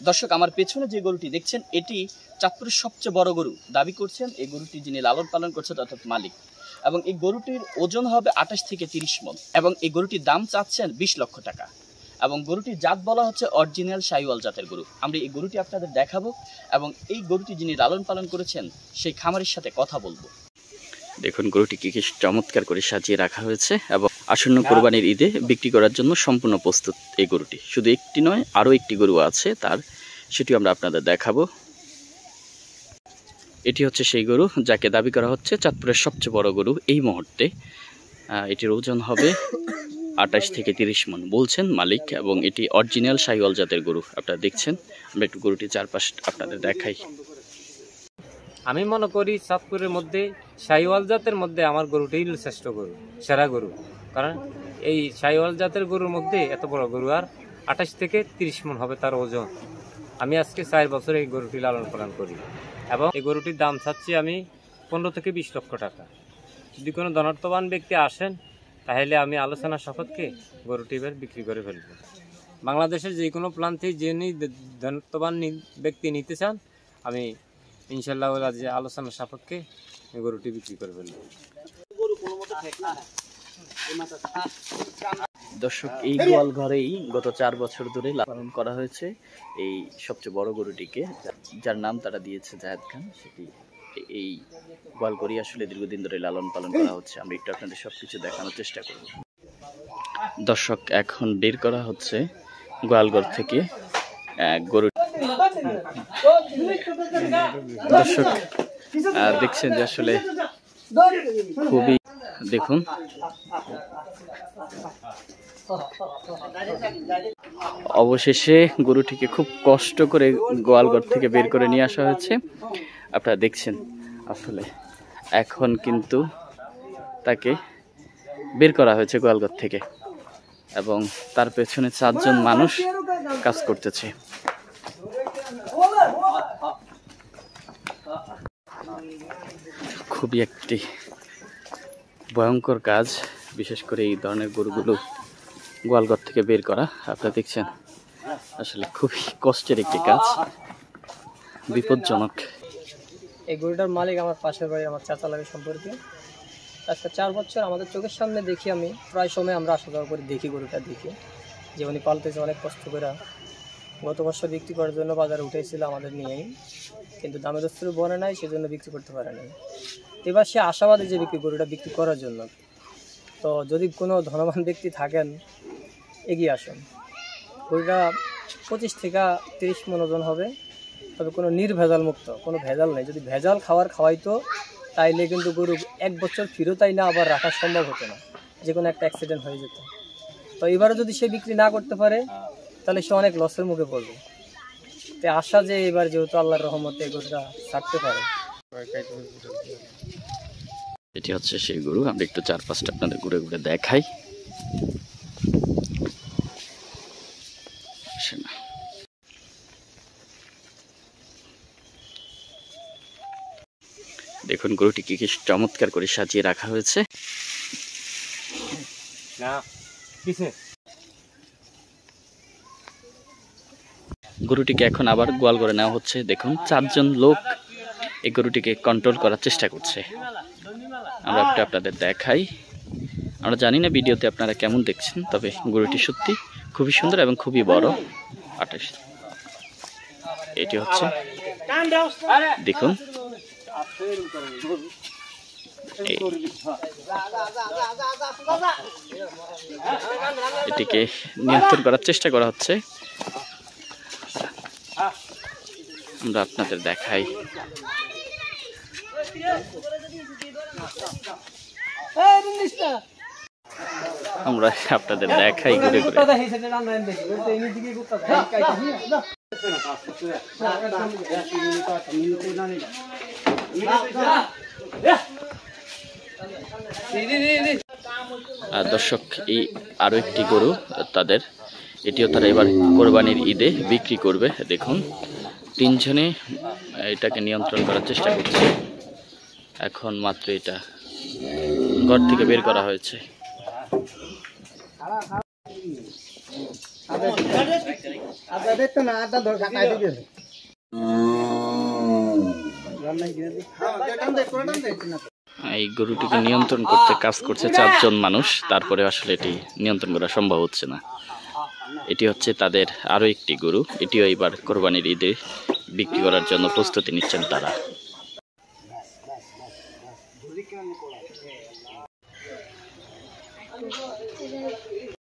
দর্শক, আমার পেছনে যে গরুটি দেখছেন এটি চাঁদপুরের সবচেয়ে বড় গরু দাবি করছেন এই গরুটি যিনি লালন পালন করছেন অর্থাৎ মালিক। এবং এই গরুটির ওজন হবে 28 থেকে 30 মণ এবং এই গরুটির দাম চাচ্ছেন 20 লক্ষ টাকা। এবং গরুটির জাত বলা হচ্ছে অরিজিনাল শাহিওয়াল জাতের গরু। আমরা এই গরুটি আপনাদের দেখাবো এবং এই গরুটি যিনি লালন পালন করেছেন সেই খামারের সাথে কথা বলবো। দেখুন গরুটিকে কি চমৎকার করে সাজিয়ে রাখা হয়েছে এবং আসন্ন কোরবানির ঈদে বিক্রি করার জন্য সম্পূর্ণ প্রস্তুত এই গরুটি। শুধু একটি নয়, আরও একটি গরু আছে তার, সেটিও আমরা আপনাদের দেখাবো। এটি হচ্ছে সেই গরু যাকে দাবি করা হচ্ছে চাঁদপুরের সবচেয়ে বড় গরু এই মুহূর্তে। এটির ওজন হবে 28 থেকে 30 মণ বলছেন মালিক এবং এটি অরিজিনাল শাহিওয়াল জাতের গরু। আপনারা দেখছেন, আমরা একটু গরুটির চারপাশ আপনাদের দেখাই। আমি মনে করি চাঁদপুরের মধ্যে শাহিওয়াল জাতের মধ্যে আমার গরুটাই শ্রেষ্ঠ গরু, সেরা গরু। কারণ এই শাহিওয়াল জাতের গরুর মধ্যে এত বড় গরু আর 28 থেকে 30 মণ হবে তার ওজন। আমি আজকে 4 বছর এই গরুটি লালন পালন করি এবং এই গরুটির দাম চাচ্ছি আমি 15 থেকে 20 লক্ষ টাকা। যদি কোনো ধনাত্মবান ব্যক্তি আসেন তাহলে আমি আলোচনা সাপেক্ষে গরুটি এবার বিক্রি করে ফেলব। বাংলাদেশের যে কোনো প্রান্তে যিনি ধনাত্মবান ব্যক্তি নিতে চান আমি ইনশাল্লাহ যে আলোচনা সাপেক্ষে গরুটি বিক্রি করে ফেলব। দর্শক, এই গোয়াল ঘরেই গত 4 বছর ধরে লালন করা হয়েছে এই সবচেয়ে বড় গরুটিকে, যার নাম তারা দিয়েছে জাহেদ খান। সেটি এই গোয়াল ঘরেই আসলে দীর্ঘদিন ধরে লালন পালন করা হচ্ছে। আমরা একটু আপনাদের সবকিছু দেখানোর চেষ্টা করব। দর্শক, এখন বের করা হচ্ছে গোয়ালঘর থেকে গরু। দর্শক দেখছেন যে আসলে খুবই, দেখুন অবশেষে গরুটিকে খুব কষ্ট করে গোয়ালঘর থেকে বের করে নিয়ে আসা হয়েছে। আপনারা দেখছেন আসলে এখন কিন্তু তাকে বের করা হয়েছে গোয়ালঘর থেকে এবং তার পেছনে 4 জন মানুষ কাজ করতেছে। খুবই একটি ভয়ঙ্কর কাজ, বিশেষ করে এই ধরনের গরুগুলো গোয়ালঘর থেকে বের করা। আপনারা দেখছেন আসলে খুবই কষ্টের একটি কাজ, বিপজ্জনক। এই গরুটার মালিক আমার পাশের বাড়ি, আমার চাচা লাগে সম্পর্কে। আজকে 4 বছর আমাদের চোখের সামনে দেখি, আমি প্রায় সময় আমরা আসা যাওয়া করে দেখি গরুটা, দেখি যে উনি পালতেছে অনেক কষ্ট করে। গত বছর বিক্রি করার জন্য বাজারে উঠেছিল আমাদের নিয়েই, কিন্তু দামের দস্তরে বনে নাই, সেজন্য বিক্রি করতে পারে নাই। এবার সে আশাবাদী যে গরুটা বিক্রি করার জন্য। তো যদি কোনো ধনবান ব্যক্তি থাকেন এগিয়ে আসুন। গরুটা 25 থেকে 30 মণ ওজন হবে, তবে কোনো নির্ভেজাল মুক্ত, কোনো ভেজাল নেই। যদি ভেজাল খাওয়াইতো তাইলে কিন্তু গরু 1 বছর ফিরতাই না আবার রাখা সম্ভব হতো না, যে কোনো একটা অ্যাক্সিডেন্ট হয়ে যেত। তো এবারে যদি সে বিক্রি না করতে পারে তাহলে সে অনেক লসের মুখে পড়বে। তো আশা যে এবার যেহেতু আল্লাহর রহমতে গরুটা ছাড়তে পারে। এটি হচ্ছে সেই গরু। আমরা একটু চারপাশটা আপনাদের ঘুরে ঘুরে দেখাই। দেখুন গরুটিকে কি চমৎকার করে সাজিয়ে রাখা হয়েছে। গরুটিকে এখন আবার গোয়াল করে নেওয়া হচ্ছে। দেখুন 4 জন লোক এই গরুটিকে কন্ট্রোল করার চেষ্টা করছে। আমরা একটু আপনাদের দেখাই। আমরা জানি না ভিডিওতে আপনারা কেমন দেখছেন, তবে গরুটি সত্যি খুবই সুন্দর এবং খুবই বড়। 28 এটি হচ্ছে, দেখুন এটিকে নিয়ন্ত্রণ করার চেষ্টা করা হচ্ছে। আমরা আপনাদের দেখাই। আমরা আপনাদের দেখাই ঘুরে ঘুরে। দর্শক, এই আরো একটি গরু তাদের, এটিও তারা এবার কোরবানির ঈদে বিক্রি করবে। দেখুন 3 জনে এটাকে নিয়ন্ত্রণ করার চেষ্টা করছে। এখন মাত্র এটা ঘর থেকে বের করা হয়েছে। এই গরুটিকে নিয়ন্ত্রণ করতে কাজ করছে 4 জন মানুষ, তারপরে আসলে এটি নিয়ন্ত্রণ করা সম্ভব হচ্ছে না। এটি হচ্ছে তাদের আরো একটি গরু, এটিও এবার কোরবানির ঈদে বিক্রি করার জন্য প্রস্তুতি নিচ্ছেন তারা।